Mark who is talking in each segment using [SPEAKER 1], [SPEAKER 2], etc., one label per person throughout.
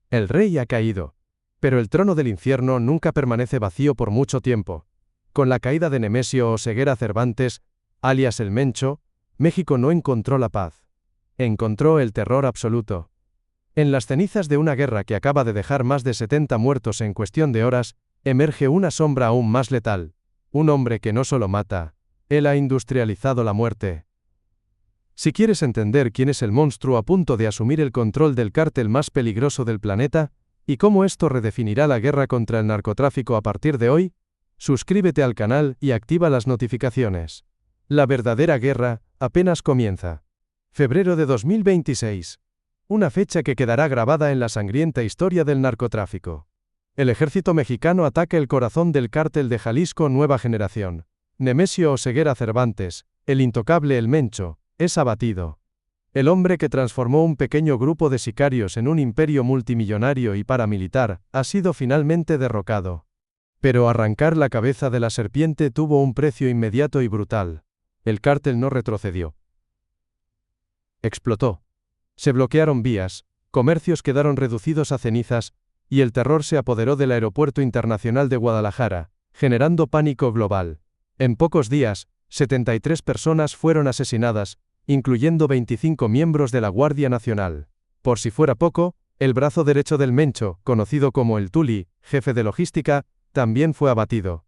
[SPEAKER 1] El rey ha caído. Pero el trono del infierno nunca permanece vacío por mucho tiempo. Con la caída de Nemesio Oseguera Cervantes, alias el Mencho, México no encontró la paz. Encontró el terror absoluto. En las cenizas de una guerra que acaba de dejar más de 70 muertos en cuestión de horas, emerge una sombra aún más letal. Un hombre que no solo mata, él ha industrializado la muerte. Si quieres entender quién es el monstruo a punto de asumir el control del cártel más peligroso del planeta, y cómo esto redefinirá la guerra contra el narcotráfico a partir de hoy, suscríbete al canal y activa las notificaciones. La verdadera guerra apenas comienza. Febrero de 2026. Una fecha que quedará grabada en la sangrienta historia del narcotráfico. El ejército mexicano ataca el corazón del cártel de Jalisco Nueva Generación. Nemesio Oseguera Cervantes, el intocable El Mencho, es abatido. El hombre que transformó un pequeño grupo de sicarios en un imperio multimillonario y paramilitar, ha sido finalmente derrocado. Pero arrancar la cabeza de la serpiente tuvo un precio inmediato y brutal. El cártel no retrocedió. Explotó. Se bloquearon vías, comercios quedaron reducidos a cenizas, y el terror se apoderó del Aeropuerto Internacional de Guadalajara, generando pánico global. En pocos días, 73 personas fueron asesinadas, incluyendo 25 miembros de la Guardia Nacional. Por si fuera poco, el brazo derecho del Mencho, conocido como el Tuli, jefe de logística, también fue abatido.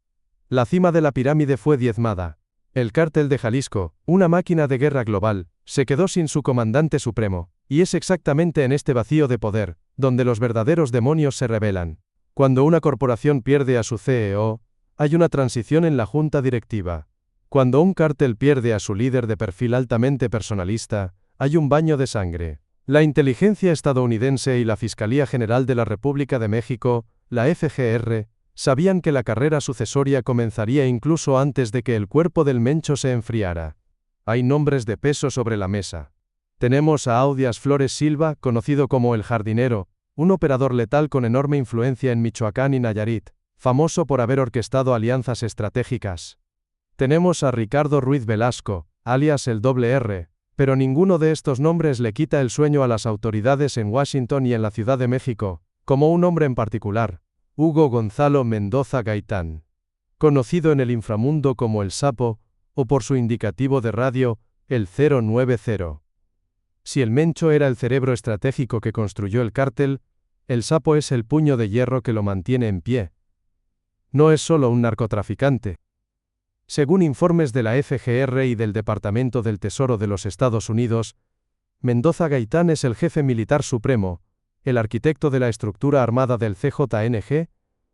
[SPEAKER 1] La cima de la pirámide fue diezmada. El cártel de Jalisco, una máquina de guerra global, se quedó sin su comandante supremo, y es exactamente en este vacío de poder, donde los verdaderos demonios se revelan. Cuando una corporación pierde a su CEO, hay una transición en la junta directiva. Cuando un cártel pierde a su líder de perfil altamente personalista, hay un baño de sangre. La inteligencia estadounidense y la Fiscalía General de la República de México, la FGR, sabían que la carrera sucesoria comenzaría incluso antes de que el cuerpo del Mencho se enfriara. Hay nombres de peso sobre la mesa. Tenemos a Audias Flores Silva, conocido como el Jardinero, un operador letal con enorme influencia en Michoacán y Nayarit, famoso por haber orquestado alianzas estratégicas. Tenemos a Ricardo Ruiz Velasco, alias el R, pero ninguno de estos nombres le quita el sueño a las autoridades en Washington y en la Ciudad de México, como un hombre en particular, Hugo Gonzalo Mendoza Gaitán. Conocido en el inframundo como el Sapo, o por su indicativo de radio, el 090. Si el Mencho era el cerebro estratégico que construyó el cártel, el Sapo es el puño de hierro que lo mantiene en pie. No es solo un narcotraficante. Según informes de la FGR y del Departamento del Tesoro de los Estados Unidos, Mendoza Gaitán es el jefe militar supremo, el arquitecto de la estructura armada del CJNG,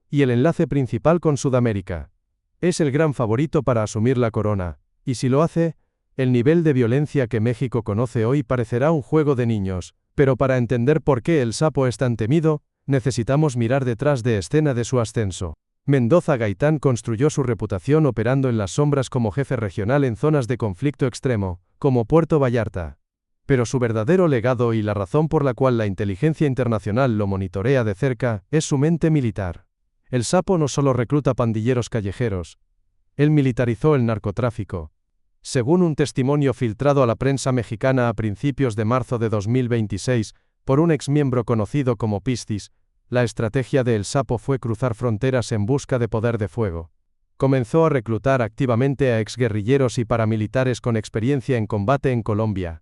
[SPEAKER 1] y el enlace principal con Sudamérica. Es el gran favorito para asumir la corona, y si lo hace, el nivel de violencia que México conoce hoy parecerá un juego de niños, pero para entender por qué el Sapo es tan temido, necesitamos mirar detrás de escena de su ascenso. Mendoza Gaitán construyó su reputación operando en las sombras como jefe regional en zonas de conflicto extremo, como Puerto Vallarta. Pero su verdadero legado y la razón por la cual la inteligencia internacional lo monitorea de cerca, es su mente militar. El Sapo no solo recluta pandilleros callejeros, él militarizó el narcotráfico. Según un testimonio filtrado a la prensa mexicana a principios de marzo de 2026, por un exmiembro conocido como Piscis, la estrategia de El Sapo fue cruzar fronteras en busca de poder de fuego. Comenzó a reclutar activamente a exguerrilleros y paramilitares con experiencia en combate en Colombia.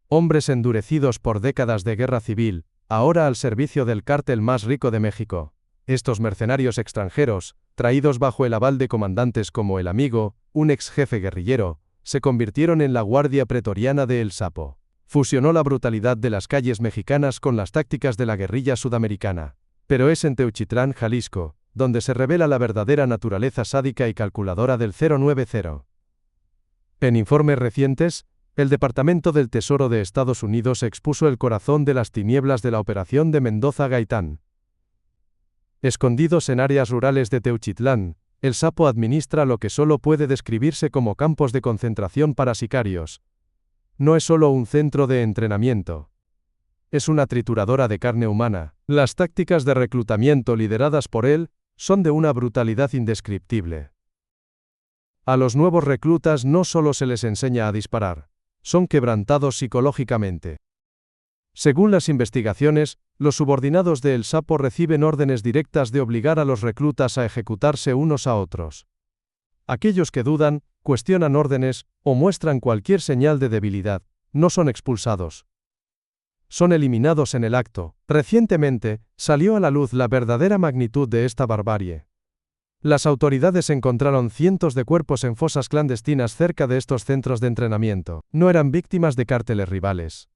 [SPEAKER 1] Hombres endurecidos por décadas de guerra civil, ahora al servicio del cártel más rico de México. Estos mercenarios extranjeros, traídos bajo el aval de comandantes como El Amigo, un ex jefe guerrillero, se convirtieron en la guardia pretoriana de El Sapo. Fusionó la brutalidad de las calles mexicanas con las tácticas de la guerrilla sudamericana. Pero es en Teuchitlán, Jalisco, donde se revela la verdadera naturaleza sádica y calculadora del 090. En informes recientes, el Departamento del Tesoro de Estados Unidos expuso el corazón de las tinieblas de la operación de Mendoza Gaitán. Escondidos en áreas rurales de Teuchitlán, el Sapo administra lo que solo puede describirse como campos de concentración para sicarios. No es solo un centro de entrenamiento. Es una trituradora de carne humana. Las tácticas de reclutamiento lideradas por él son de una brutalidad indescriptible. A los nuevos reclutas no solo se les enseña a disparar, son quebrantados psicológicamente. Según las investigaciones, Los subordinados de El Sapo reciben órdenes directas de obligar a los reclutas a ejecutarse unos a otros. Aquellos que dudan, cuestionan órdenes, o muestran cualquier señal de debilidad, no son expulsados. Son eliminados en el acto. Recientemente, salió a la luz la verdadera magnitud de esta barbarie. Las autoridades encontraron cientos de cuerpos en fosas clandestinas cerca de estos centros de entrenamiento. No eran víctimas de cárteles rivales.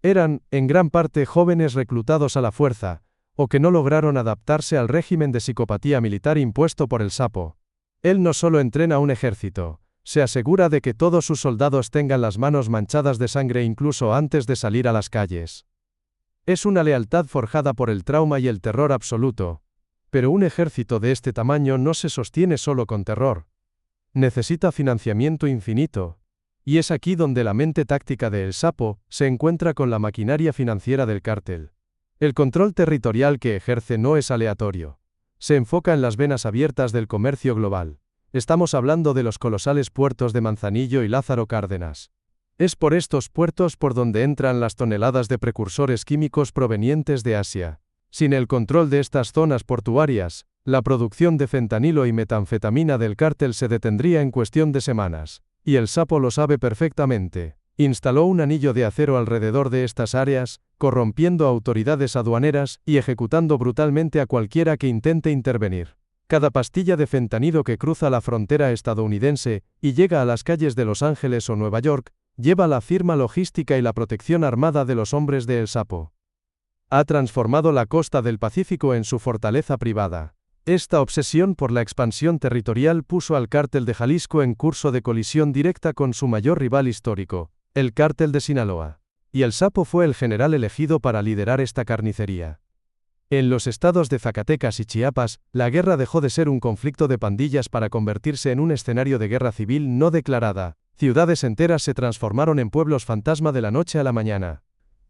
[SPEAKER 1] Eran, en gran parte, jóvenes reclutados a la fuerza, o que no lograron adaptarse al régimen de psicopatía militar impuesto por El Sapo. Él no solo entrena un ejército, se asegura de que todos sus soldados tengan las manos manchadas de sangre incluso antes de salir a las calles. Es una lealtad forjada por el trauma y el terror absoluto. Pero un ejército de este tamaño no se sostiene solo con terror. Necesita financiamiento infinito. Y es aquí donde la mente táctica de El Sapo se encuentra con la maquinaria financiera del cártel. El control territorial que ejerce no es aleatorio. Se enfoca en las venas abiertas del comercio global. Estamos hablando de los colosales puertos de Manzanillo y Lázaro Cárdenas. Es por estos puertos por donde entran las toneladas de precursores químicos provenientes de Asia. Sin el control de estas zonas portuarias, la producción de fentanilo y metanfetamina del cártel se detendría en cuestión de semanas. Y El Sapo lo sabe perfectamente. Instaló un anillo de acero alrededor de estas áreas, corrompiendo autoridades aduaneras y ejecutando brutalmente a cualquiera que intente intervenir. Cada pastilla de fentanilo que cruza la frontera estadounidense y llega a las calles de Los Ángeles o Nueva York, lleva la firma logística y la protección armada de los hombres de El Sapo. Ha transformado la costa del Pacífico en su fortaleza privada. Esta obsesión por la expansión territorial puso al cártel de Jalisco en curso de colisión directa con su mayor rival histórico, el cártel de Sinaloa. Y El Sapo fue el general elegido para liderar esta carnicería. En los estados de Zacatecas y Chiapas, la guerra dejó de ser un conflicto de pandillas para convertirse en un escenario de guerra civil no declarada. Ciudades enteras se transformaron en pueblos fantasma de la noche a la mañana.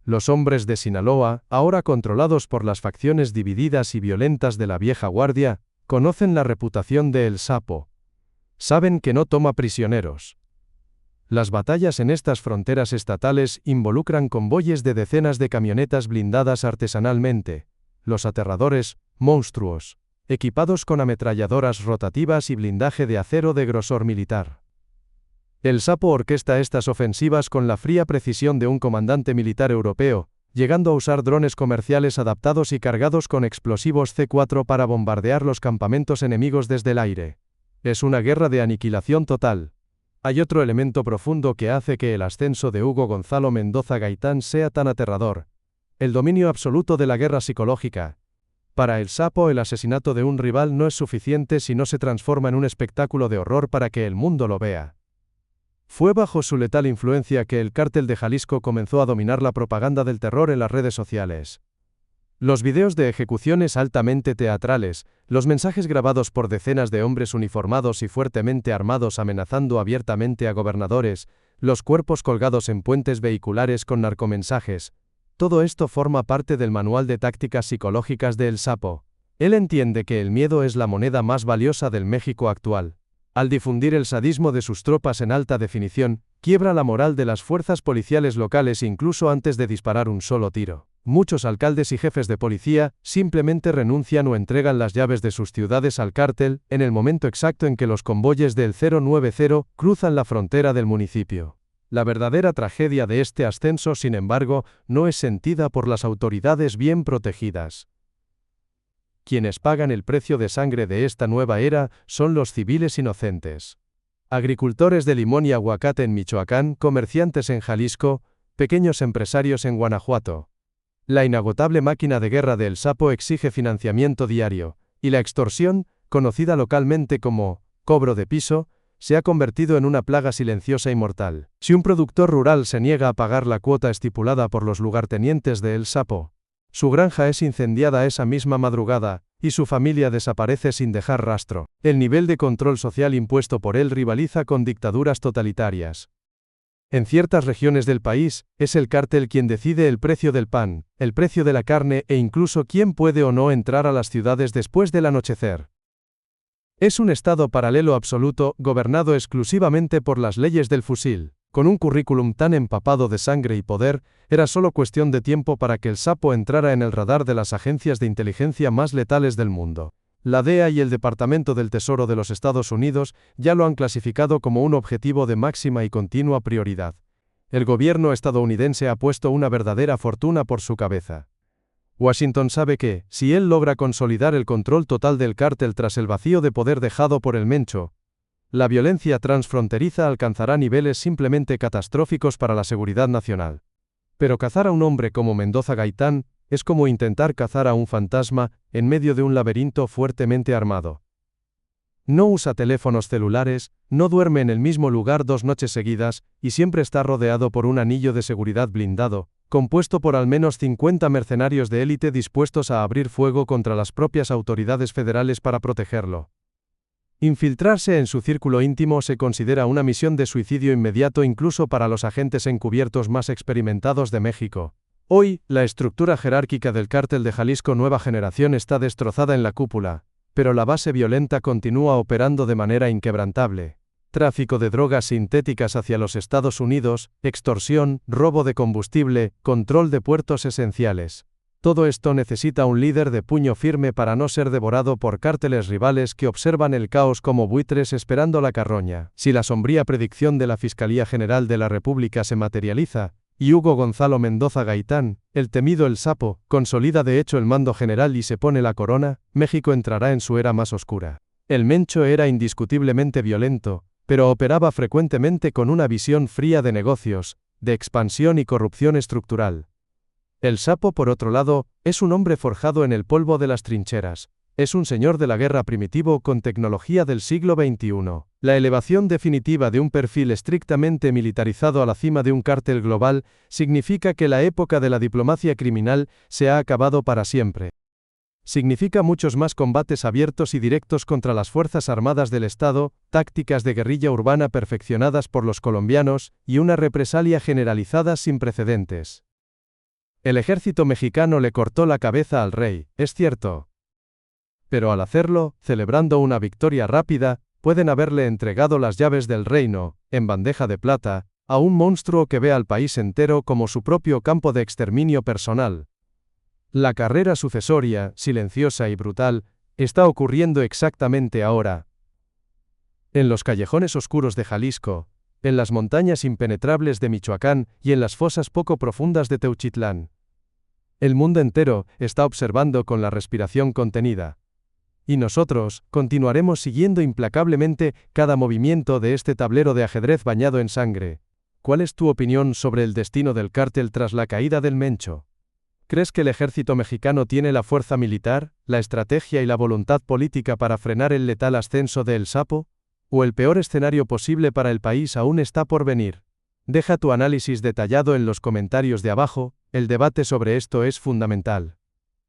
[SPEAKER 1] Los hombres de Sinaloa, ahora controlados por las facciones divididas y violentas de la vieja guardia, conocen la reputación de El Sapo. Saben que no toma prisioneros. Las batallas en estas fronteras estatales involucran convoyes de decenas de camionetas blindadas artesanalmente. Los aterradores, monstruos, equipados con ametralladoras rotativas y blindaje de acero de grosor militar. El Sapo orquesta estas ofensivas con la fría precisión de un comandante militar europeo, llegando a usar drones comerciales adaptados y cargados con explosivos C4 para bombardear los campamentos enemigos desde el aire. Es una guerra de aniquilación total. Hay otro elemento profundo que hace que el ascenso de Hugo Gonzalo Mendoza Gaitán sea tan aterrador: el dominio absoluto de la guerra psicológica. Para El Sapo, el asesinato de un rival no es suficiente si no se transforma en un espectáculo de horror para que el mundo lo vea. Fue bajo su letal influencia que el cártel de Jalisco comenzó a dominar la propaganda del terror en las redes sociales. Los videos de ejecuciones altamente teatrales, los mensajes grabados por decenas de hombres uniformados y fuertemente armados amenazando abiertamente a gobernadores, los cuerpos colgados en puentes vehiculares con narcomensajes, todo esto forma parte del manual de tácticas psicológicas de El Sapo. Él entiende que el miedo es la moneda más valiosa del México actual. Al difundir el sadismo de sus tropas en alta definición, quiebra la moral de las fuerzas policiales locales incluso antes de disparar un solo tiro. Muchos alcaldes y jefes de policía simplemente renuncian o entregan las llaves de sus ciudades al cártel en el momento exacto en que los convoyes del 090 cruzan la frontera del municipio. La verdadera tragedia de este ascenso, sin embargo, no es sentida por las autoridades bien protegidas. Quienes pagan el precio de sangre de esta nueva era son los civiles inocentes. Agricultores de limón y aguacate en Michoacán, comerciantes en Jalisco, pequeños empresarios en Guanajuato. La inagotable máquina de guerra de El Sapo exige financiamiento diario, y la extorsión, conocida localmente como cobro de piso, se ha convertido en una plaga silenciosa y mortal. Si un productor rural se niega a pagar la cuota estipulada por los lugartenientes de El Sapo, su granja es incendiada esa misma madrugada, y su familia desaparece sin dejar rastro. El nivel de control social impuesto por él rivaliza con dictaduras totalitarias. En ciertas regiones del país, es el cártel quien decide el precio del pan, el precio de la carne e incluso quién puede o no entrar a las ciudades después del anochecer. Es un estado paralelo absoluto, gobernado exclusivamente por las leyes del fusil. Con un currículum tan empapado de sangre y poder, era solo cuestión de tiempo para que el sapo entrara en el radar de las agencias de inteligencia más letales del mundo. La DEA y el Departamento del Tesoro de los Estados Unidos ya lo han clasificado como un objetivo de máxima y continua prioridad. El gobierno estadounidense ha puesto una verdadera fortuna por su cabeza. Washington sabe que, si él logra consolidar el control total del cártel tras el vacío de poder dejado por el Mencho, la violencia transfronteriza alcanzará niveles simplemente catastróficos para la seguridad nacional. Pero cazar a un hombre como Mendoza Gaitán es como intentar cazar a un fantasma en medio de un laberinto fuertemente armado. No usa teléfonos celulares, no duerme en el mismo lugar 2 noches seguidas, y siempre está rodeado por un anillo de seguridad blindado, compuesto por al menos 50 mercenarios de élite dispuestos a abrir fuego contra las propias autoridades federales para protegerlo. Infiltrarse en su círculo íntimo se considera una misión de suicidio inmediato incluso para los agentes encubiertos más experimentados de México. Hoy, la estructura jerárquica del Cártel de Jalisco Nueva Generación está destrozada en la cúpula, pero la base violenta continúa operando de manera inquebrantable. Tráfico de drogas sintéticas hacia los Estados Unidos, extorsión, robo de combustible, control de puertos esenciales. Todo esto necesita un líder de puño firme para no ser devorado por cárteles rivales que observan el caos como buitres esperando la carroña. Si la sombría predicción de la Fiscalía General de la República se materializa, y Hugo Gonzalo Mendoza Gaitán, el temido El Sapo, consolida de hecho el mando general y se pone la corona, México entrará en su era más oscura. El Mencho era indiscutiblemente violento, pero operaba frecuentemente con una visión fría de negocios, de expansión y corrupción estructural. El Sapo, por otro lado, es un hombre forjado en el polvo de las trincheras. Es un señor de la guerra primitivo con tecnología del siglo XXI. La elevación definitiva de un perfil estrictamente militarizado a la cima de un cártel global significa que la época de la diplomacia criminal se ha acabado para siempre. Significa muchos más combates abiertos y directos contra las Fuerzas Armadas del Estado, tácticas de guerrilla urbana perfeccionadas por los colombianos, y una represalia generalizada sin precedentes. El ejército mexicano le cortó la cabeza al rey, es cierto. Pero al hacerlo, celebrando una victoria rápida, pueden haberle entregado las llaves del reino, en bandeja de plata, a un monstruo que ve al país entero como su propio campo de exterminio personal. La carrera sucesoria, silenciosa y brutal, está ocurriendo exactamente ahora. En los callejones oscuros de Jalisco, en las montañas impenetrables de Michoacán y en las fosas poco profundas de Teuchitlán. El mundo entero está observando con la respiración contenida. Y nosotros continuaremos siguiendo implacablemente cada movimiento de este tablero de ajedrez bañado en sangre. ¿Cuál es tu opinión sobre el destino del cártel tras la caída del Mencho? ¿Crees que el ejército mexicano tiene la fuerza militar, la estrategia y la voluntad política para frenar el letal ascenso de El Sapo? ¿O el peor escenario posible para el país aún está por venir? Deja tu análisis detallado en los comentarios de abajo, el debate sobre esto es fundamental.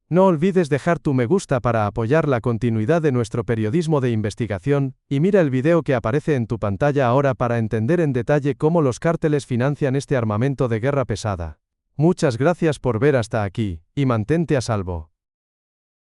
[SPEAKER 1] No olvides dejar tu me gusta para apoyar la continuidad de nuestro periodismo de investigación, y mira el video que aparece en tu pantalla ahora para entender en detalle cómo los cárteles financian este armamento de guerra pesada. Muchas gracias por ver hasta aquí, y mantente a salvo.